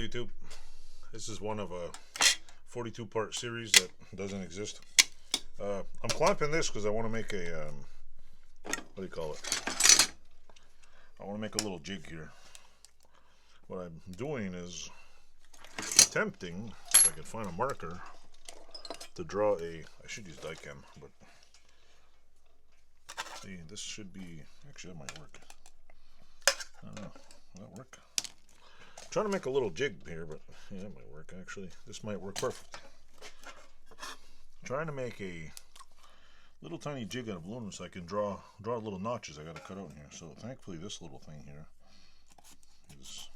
YouTube. This is one of a 42-part series that doesn't exist. I'm clamping this because I want to make a, what do you call it? I want to make a little jig here. What I'm doing is attempting, if I can find a marker, to draw a, I should use die cam, but see, this should be, actually that might work. I don't know, will that work? I'm trying to make a little jig here, but yeah, that might work actually. This might work perfect. I'm trying to make a little tiny jig out of aluminum so I can draw little notches I got to cut out in here. So thankfully this little thing here is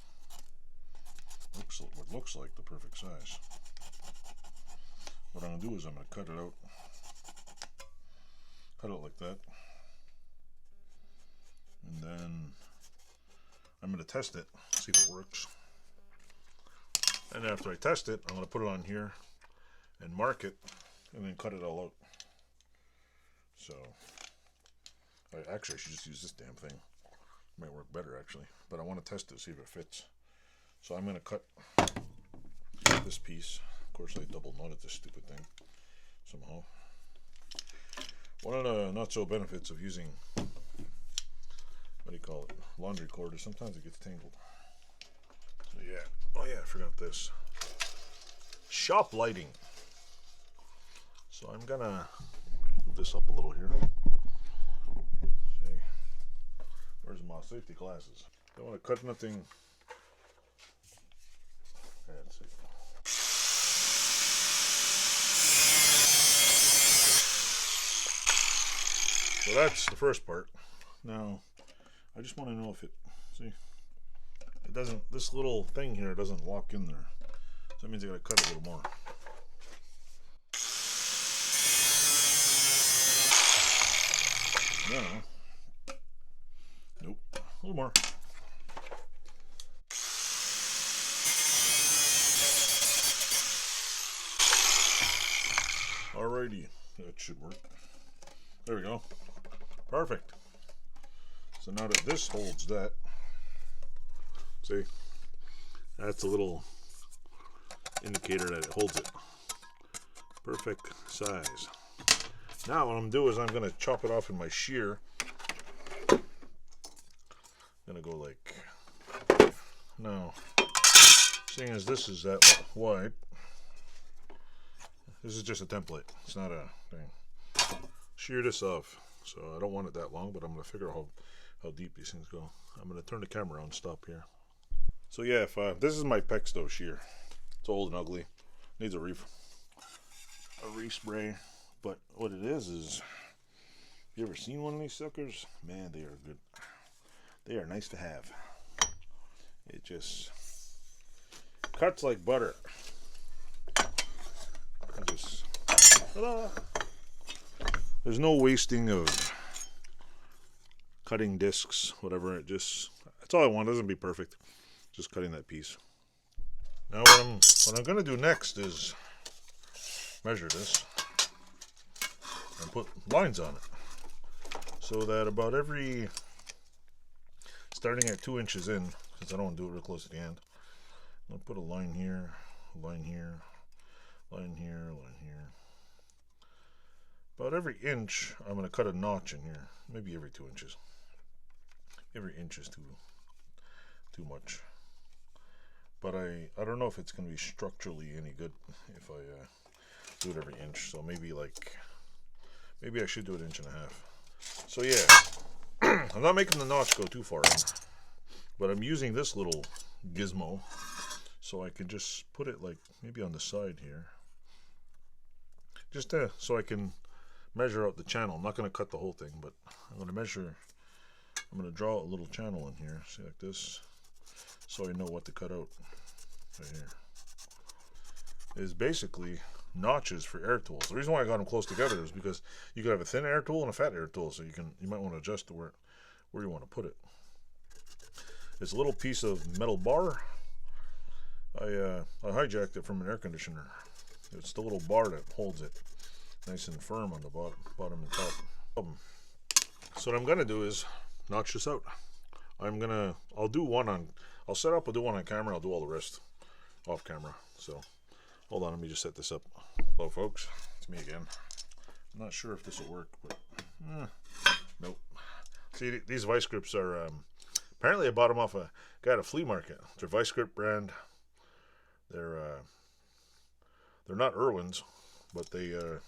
what looks like the perfect size. What I'm going to do is I'm going to cut it out like that, and then I'm going to test it, see if it works. And after I test it, I'm going to put it on here and mark it and then cut it all out. So actually I should just use this damn thing. It might work better actually, but I want to test it, see if it fits. So I'm going to cut this piece. Of course I double knotted this stupid thing somehow. One of the not so benefits of using, what do you call it, laundry cord, is sometimes it gets tangled. So yeah, oh yeah, I forgot this. Shop lighting. So I'm gonna move this up a little here. See, where's my safety glasses? Don't want to cut nothing. Let's see. So that's the first part. Now, I just want to know if it, see, it doesn't, this little thing here doesn't lock in there. So that means I gotta cut a little more. No. Nope. A little more. Alrighty. That should work. There we go. Perfect. So now that this holds that, see, that's a little indicator that it holds it. Perfect size. Now what I'm going to do is I'm going to chop it off in my shear. I'm going to go like, now, seeing as this is that wide, this is just a template. It's not a thing. Shear this off. So I don't want it that long, but I'm going to figure out how deep these things go. I'm going to turn the camera on and stop here. So yeah, if this is my Pexto shear. It's old and ugly. Needs a respray. But what it is you ever seen one of these suckers? Man, they are good. They are nice to have. It just cuts like butter. Just, ta-da! There's no wasting of cutting discs, whatever. That's all I want. It doesn't be perfect. Just cutting that piece. Now what I'm gonna do next is measure this and put lines on it, so that about every, starting at 2 inches in, because I don't want to do it real close to the end, I'll put a line here, line here, line here, line here. About every inch, I'm going to cut a notch in here. Maybe every 2 inches. Every inch is too much. But I don't know if it's going to be structurally any good if I do it every inch. So maybe I should do it 1.5 inches. So yeah, I'm not making the notch go too far in, but I'm using this little gizmo so I can just put it like maybe on the side here, just so I can measure out the channel. I'm not going to cut the whole thing, but I'm going to draw a little channel in here, see, like this, so I know what to cut out. Right here is basically notches for air tools. The reason why I got them close together is because you could have a thin air tool and a fat air tool, so you might want to adjust to where you want to put it. It's a little piece of metal bar. I hijacked it from an air conditioner. It's the little bar that holds it nice and firm on the bottom and top. So what I'm gonna do is notch this out. I'll do one on, I'll set up, I'll do one on camera, I'll do all the rest. off camera. So hold on, let me just set this up. Hello folks, it's me again. I'm not sure if this will work, but nope. See, these vice grips are apparently I bought them off a guy at a flea market. It's a vice grip brand. They're not Irwin's, but they are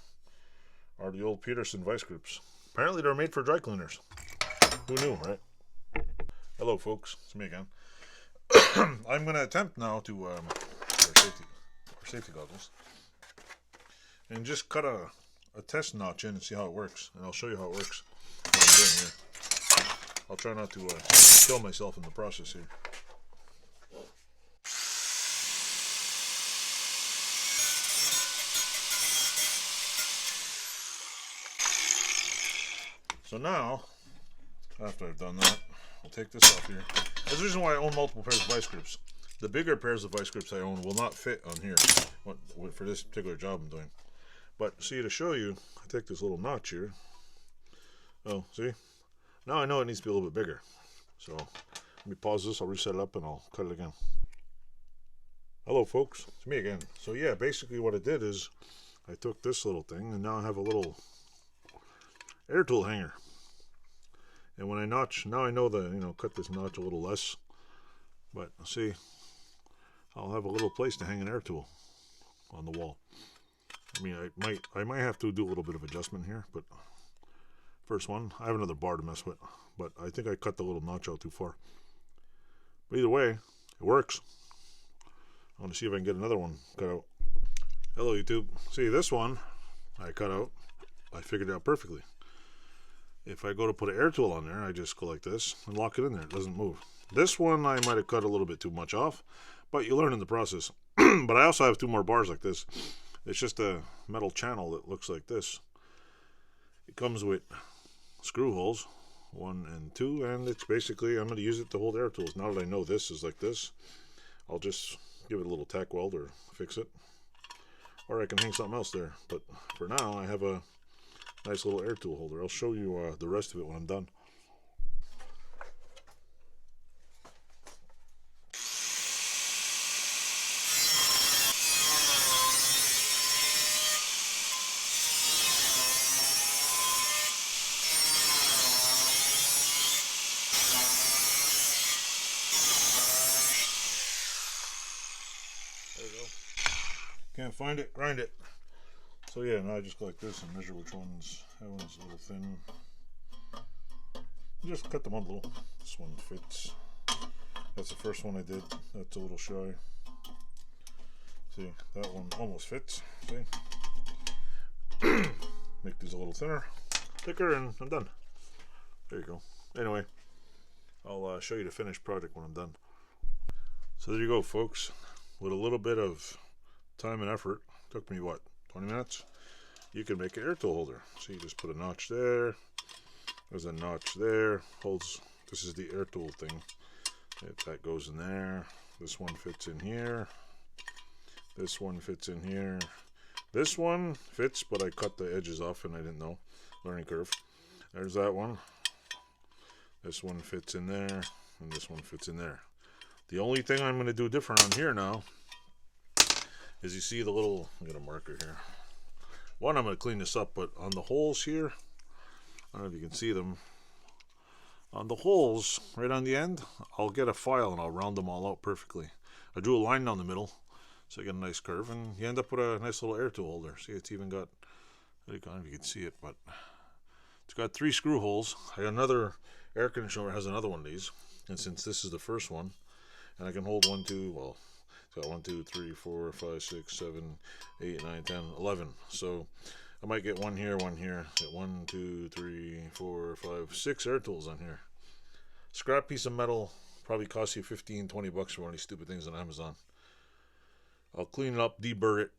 the old Peterson vice grips. Apparently they're made for dry cleaners. Who knew, right? Hello folks, it's me again. I'm going to attempt now to wear safety goggles and just cut a test notch in and see how it works, and I'll show you how it works, what I'm doing here. I'll try not to kill myself in the process here. So now, after I've done that, I'll take this off here. There's a reason why I own multiple pairs of vice grips. The bigger pairs of vice grips I own will not fit on here for this particular job I'm doing. But see, to show you, I take this little notch here. Oh, see? Now I know it needs to be a little bit bigger. So let me pause this, I'll reset it up, and I'll cut it again. Hello folks, it's me again. So yeah, basically what I did is I took this little thing, and now I have a little air tool hanger. And when I notch, now I know that, cut this notch a little less. But see, I'll have a little place to hang an air tool on the wall. I mean, I might have to do a little bit of adjustment here, but first one, I have another bar to mess with, but I think I cut the little notch out too far. But either way, it works. I want to see if I can get another one cut out. Hello YouTube. See, this one I cut out. I figured it out perfectly. If I go to put an air tool on there, I just go like this and lock it in there. It doesn't move. This one I might have cut a little bit too much off, but you learn in the process. But I also have two more bars like this. It's just a metal channel that looks like this. It comes with screw holes, 1 and 2, and it's basically, I'm going to use it to hold air tools. Now that I know this is like this, I'll just give it a little tack weld or fix it. Or I can hang something else there. But for now, I have a nice little air tool holder. I'll show you the rest of it when I'm done. There you go. Can't find it, grind it. So yeah, now I just go like this and measure which ones. That one's a little thin. Just cut them up a little. This one fits. That's the first one I did. That's a little shy. See, that one almost fits. See? Make these a little thinner, thicker, and I'm done. There you go. Anyway, I'll show you the finished project when I'm done. So there you go, folks. With a little bit of time and effort, took me what, 20 minutes? You can make an air tool holder. So you just put a notch there. There's a notch there. Holds. This is the air tool thing. That goes in there. This one fits in here. This one fits in here. This one fits, but I cut the edges off and I didn't know. Learning curve. There's that one. This one fits in there, and this one fits in there. The only thing I'm going to do different on here now is, you see the little, I'm going to marker here. One, I'm going to clean this up, but on the holes here, I don't know if you can see them. On the holes, right on the end, I'll get a file and I'll round them all out perfectly. I drew a line down the middle, so you get a nice curve, and you end up with a nice little air tool holder. See, it's even got, I don't know if you can see it, but it's got 3 screw holes. I got another air conditioner that has another one of these, and since this is the first one, and I can hold 1, 2, well, it's got 1, 2, 3, 4, 5, 6, 7, 8, 9, 10, 11. So I might get one here, get 1, 2, 3, 4, 5, 6 air tools on here. Scrap piece of metal probably costs you 15, 20 bucks for one of these stupid things on Amazon. I'll clean it up, deburr it,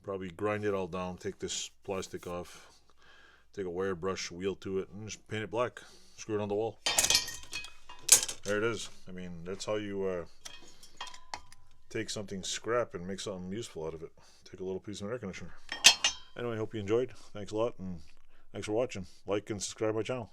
probably grind it all down, take this plastic off, take a wire brush, wheel to it, and just paint it black, screw it on the wall. There it is. I mean, that's how you take something scrap and make something useful out of it. Take a little piece of an air conditioner. Anyway, I hope you enjoyed. Thanks a lot, and thanks for watching. Like and subscribe my channel.